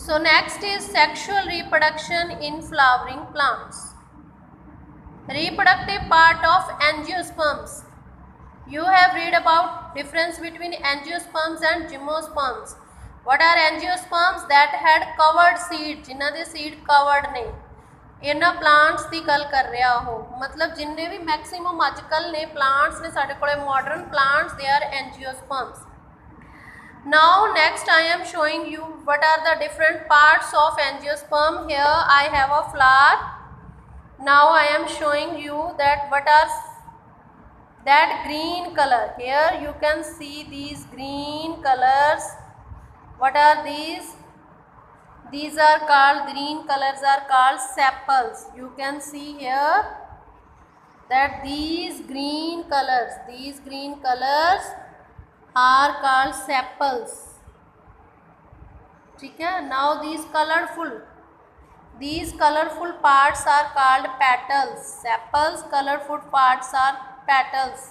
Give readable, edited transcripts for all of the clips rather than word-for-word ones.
So next is sexual reproduction in flowering plants. Reproductive part of angiosperms. You have read about difference between angiosperms and gymnosperms. What are angiosperms? That had covered seed, जिन्हां दे seed covered ने. इन्हां plants की गल कर रहा हो, मतलब जिन्ने भी मैक्सिमम अजकल ने plants ने साडे कोले modern plants, they are angiosperms. Now next I am showing you what are the different parts of angiosperm. Here I have a flower. Now I am showing you that what are that green color. Here you can see these green colors. What are these? These are called, green colors are called sepals. You can see here that these green colors are called sepals. ठीक है. Now these colorful parts are called petals. Sepals, colorful parts are petals.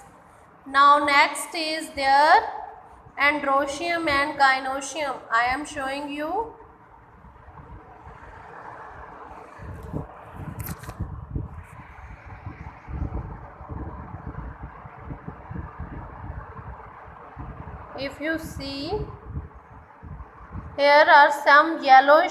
Now next is there androecium and gynoecium. I am showing you. If you see, here are some yellow.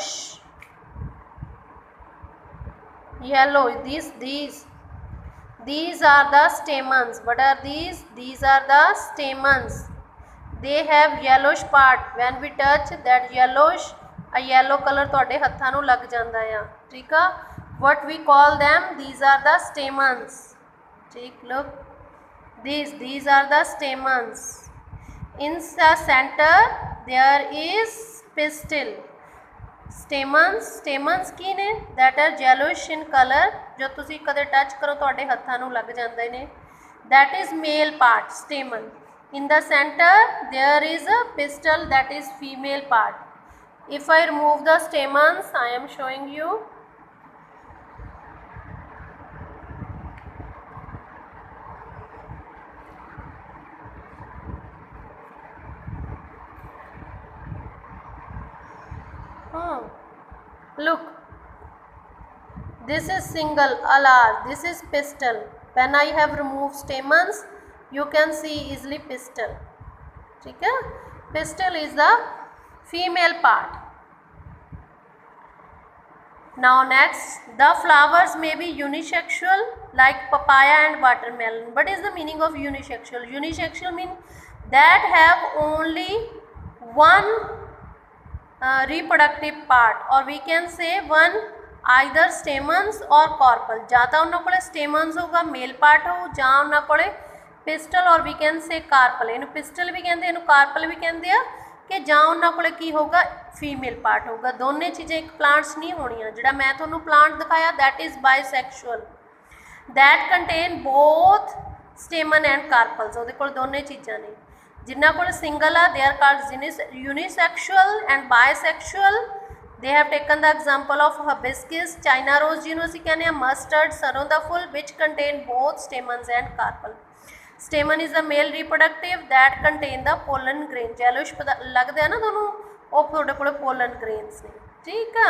These are the stamens. What are these? These are the stamens. They have yellowish part. When we touch that yellowish, a yellow color ਤੁਹਾਡੇ ਹੱਥਾਂ ਨੂੰ ਲੱਗ ਜਾਂਦਾ ਆ. ਠੀਕ ਆ. What we call them? These are the stamens. ठीक, look. These are the stamens. In the center there is pistil. stamens ਕੀ ਨੇ? That are yellowish in color. जो ਤੁਸੀਂ ਕਦੇ ਟੱਚ ਕਰੋ ਤੁਹਾਡੇ ਹੱਥਾਂ ਨੂੰ ਲੱਗ ਜਾਂਦੇ ਨੇ. That is male part, stamen. In the center there is a pistil, that is female part. If I remove the stamens, I am showing you. Look, this is single alar, this is pistil. When I have removed stamens, you can see easily pistil. ठीक है. Pistil is the female part. Now next, the flowers may be unisexual like papaya and watermelon. What is the meaning of unisexual? Unisexual means that have only one reproductive part, or we can say one either stamens or carpel. ਜਾਂ ਤਾਂ ਉਹਨਾਂ ਕੋਲੇ stamens ਹੋਊਗਾ, ਮੇਲ part ਹੋਊ, ਜਾਂ ਉਹਨਾਂ ਕੋਲੇ pistol ਔਰ ਵੀ ਕੈਨ ਸੇ ਕਾਰਪਲ. ਇਹਨੂੰ ਪਿਸਟਲ ਵੀ ਕਹਿੰਦੇ, ਇਹਨੂੰ ਕਾਰਪਲ ਵੀ ਕਹਿੰਦੇ ਆ. ਕਿ ਜਾਂ ਉਹਨਾਂ ਕੋਲੇ ਕੀ ਹੋਊਗਾ, ਫੀਮੇਲ ਪਾਰਟ ਹੋਊਗਾ. ਦੋਨੇ ਚੀਜ਼ਾਂ ਇੱਕ ਪਲਾਂਟਸ ਨਹੀਂ ਹੋਣੀਆਂ. ਜਿਹੜਾ ਮੈਂ ਤੁਹਾਨੂੰ ਪਲਾਂਟ ਦਿਖਾਇਆ that is bisexual, that contain both stamen and carpels. ਉਹਦੇ ਕੋਲ ਦੋਨੇ ਚੀਜ਼ਾਂ ਨੇ. जिन्ना कोल single are they are called unisexual and bisexual. They have taken the example of hibiscus, China rose ਜਿਹਨੂੰ ਅਸੀਂ ਕਹਿੰਦੇ ਆ, mustard, ਸਰੋਂ ਦਾ ਫੁੱਲ, which contain both stamens and carpel. Stamen is the male reproductive that contain the pollen grain. yellowish ਲੱਗਦੇ ਆ ਨਾ ਤੁਹਾਨੂੰ, ਉਹ ਤੁਹਾਡੇ ਕੋਲ pollen grains ਨੇ. ਠੀਕ ਆ.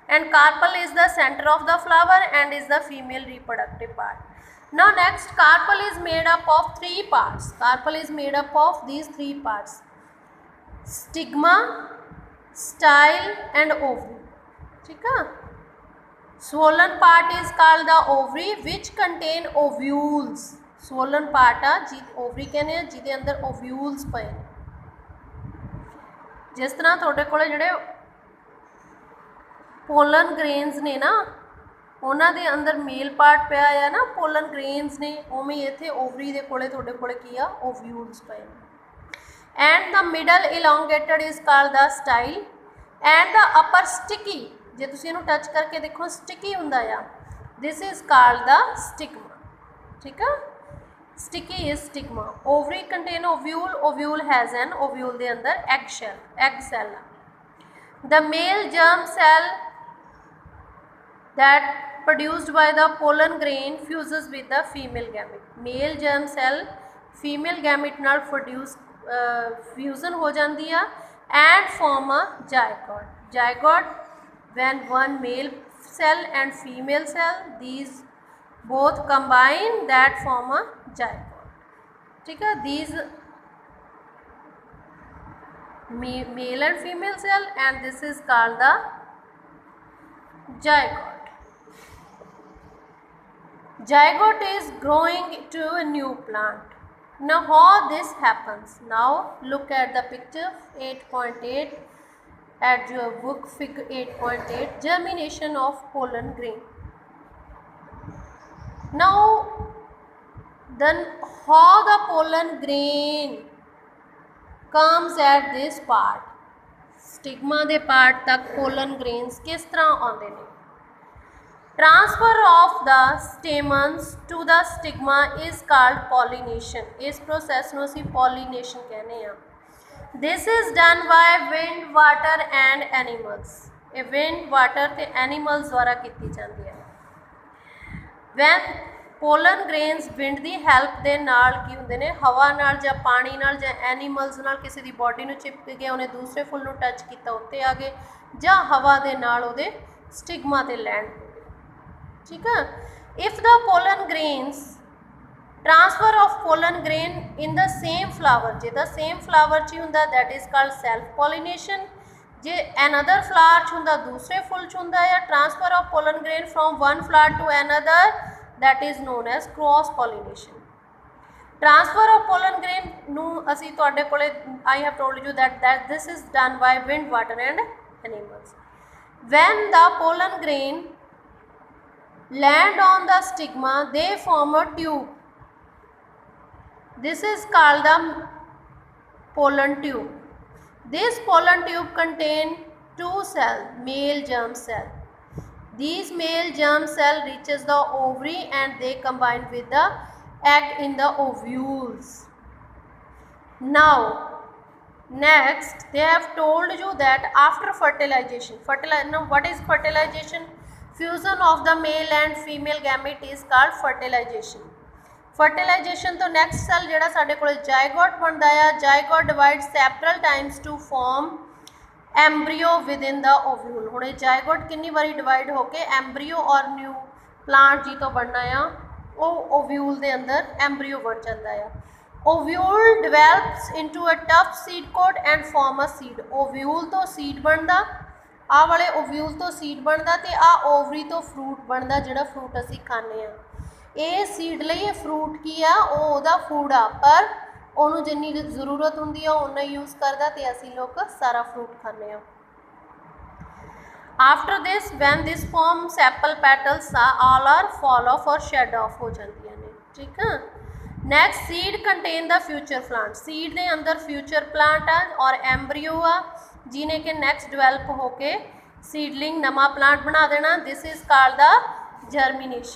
And carpel is the center of the flower and is the female reproductive part. Now next, carpel is made up of three parts. Carpel is made up of these three parts: stigma, style and ovary. ठीक है. Swollen part is called the ovary which contain ovules. Swollen part uh ji ovary कहने हैं जिदे अंदर ovules पे. जिस तरह थोड़े कोले जड़े pollen grains ने ना, ਉਹਨਾਂ ਦੇ ਅੰਦਰ ਮੇਲ ਪਾਰਟ ਪਿਆ ਆ ਨਾ, ਪੋਲਨ ਗ੍ਰੇਨਸ ਨੇ, ਉਵੇਂ ਇੱਥੇ ਓਵਰੀ ਦੇ ਕੋਲੇ ਤੁਹਾਡੇ ਕੋਲੇ ਕੀ ਆ, ਓਵਿਊਲਸ ਪਏ ਨੇ. And the middle elongated is called the style and the upper sticky. ਜੇ ਤੁਸੀਂ ਇਹਨੂੰ ਟੱਚ ਕਰਕੇ ਦੇਖੋ ਸਟਿਕੀ ਹੁੰਦਾ ਆ. This is called the stigma. ਠੀਕ ਆ. Sticky is stigma. Ovary contain ovule. Ovule has an, ovule ਦੇ ਅੰਦਰ egg cell. The male germ cell that produced by the pollen grain fuses with the female gamete. Male germ cell female gamete ਨਾਲ produce fusion ਹੋ ਜਾਂਦੀ ਆ and form a zygote. Zygote, when one male cell and female cell, these both combine, that form a zygote. ठीक है, these male and female cell, and this is called the zygote. Zygote is growing to a new plant. Now how this happens? Now look at the picture 8.8 at your book, figure 8.8, germination of pollen grain. Now then how the pollen grain comes at this part, stigma ਦੇ part तक pollen grains किस तरह आते हैं? Transfer of the stamens to the stigma is called pollination. इस process ਨੂੰ ਅਸੀਂ pollination कहने हैं. This is done by wind, water and animals. ये wind, water ਤੇ animals द्वारा की जाती है. When पोलन ग्रेन्स विंड की हैल्प के नाल की होंगे ने, हवा नाल जां पानी नाल जां एनीमल्स नाल किसी की बॉडी में चिपक गया, उन्हें दूसरे फुल में टच किया, उत्ते आ गए, जां हवा के नाल उहदे स्टिग्मा ते लैंड हो गए. ठीक है. If the pollen grains transfer of pollen grain in the same flower, जे द सेम फ्लावर च हुंदा that is called self pollination. जे एनदर फ्लावर च हुंदा दूसरे फुल च हुंदा, या transfer of pollen grain from one flower to another, that is known as cross pollination. Transfer of pollen grain nu asi tode kole, I have told you that this is done by wind, water and animals. When the pollen grain land on the stigma, they form a tube. This is called the pollen tube. This pollen tube contain two cells, male germ cell. These male germ cell reaches the ovary and they combine with the egg in the ovules. Now next they have told you that after fertilization, now what is fertilization? Fusion of the male and female gamete is called fertilization. Fertilization तो next cell जेड़ा साडे कोले zygote बनदा है, zygote divides several times to form embryo within the ovule. हुणे zygote कितनी बारी divide होके एम्ब्रीओ और न्यू प्लांट जी तो बनना आ, वो ओव्यूल दे अंदर एम्ब्रीओ बन जाता है. Ovule develops into a tough seed coat and form a seed. Ovule तो सीड बनता, आ वाले ओव्यूल तो सीड बनता, तो आ ओवरी तो फ्रूट बनता, जिहड़ा फ्रूट असीं खाने आ. ये सीड लई फ्रूट की आ, ओहदा फूड आ, पर उन्होंने जिन्नी जरूरत होंगी है उन्ना यूज़ करता, तो असी लोग सारा फ्रूट खाने. After this when this form sepal petals all are fall off और शेड ऑफ हो जाती ने. ठीक है. Next seed contain the future plant. Seed के अंदर फ्यूचर प्लांट आ और एम्ब्रीओ आ, जिन्हें कि नैक्सट डिवेलप होके सीडलिंग नवा प्लांट बना देना. This is called the germination.